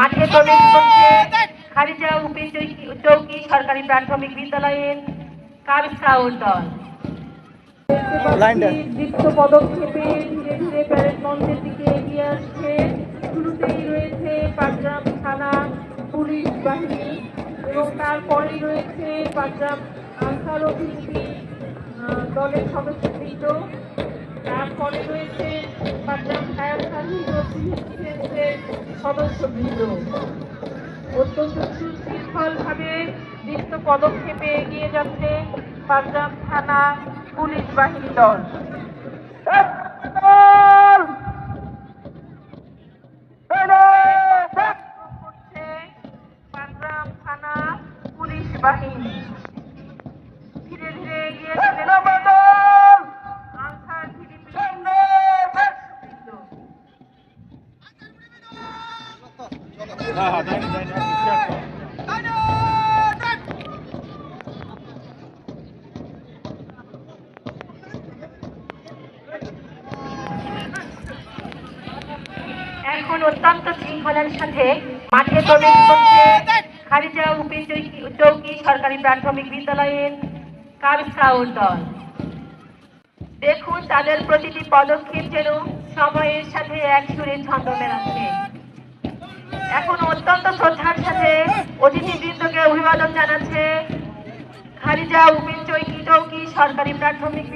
মাঠে প্রবেশ করছে খারিজা উপি চৌকি সরকারি প্রাথমিক বিদ্যালয়ের কাব স্কাউট দল। দীপ্ত পদক্ষেপে ধীরে ধীরে প্যারেড মঞ্চের দিকে এগিয়ে আসছে। শুরুতেই রয়েছে পাটগ্রাম থানা পুলিশ বাহিনী এবং তারপরেই রয়েছে পাটগ্রাম আনসার ও বিজিবি দলের সদস্যবৃন্দ। তারপরে রয়েছে পাটগ্রাম ফায়ার সার্ভিস ও সিভিল ডিফেন্সের সদস্যবৃন্দ। অত্যন্ত সুশৃঙ্খলভাবে দীপ্ত পদক্ষেপে এগিয়ে যাচ্ছে পাটগ্রাম থানা পুলিশ বাহিনী দল। পাটগ্রাম থানা পুলিশ বাহিনী ধীরে ধীরে এগিয়ে আনসার এখন অত্যন্ত শৃঙ্খলার সাথে মাঠে প্রবেশ করছে খারিজা উপি চৌকি সরকারি প্রাথমিক বিদ্যালয়ের কাব স্কাউট দল। দেখুন তাদের প্রতিটি পদক্ষেপ যেন সময়ের সাথে এক সুরে ছন্দ মেলাচ্ছে। এখন অত্যন্ত শ্রদ্ধার সাথে অতিথিবৃন্দকে অভিবাদন জানাচ্ছে খারিজা উপি চৌকি সরকারি প্রাথমিক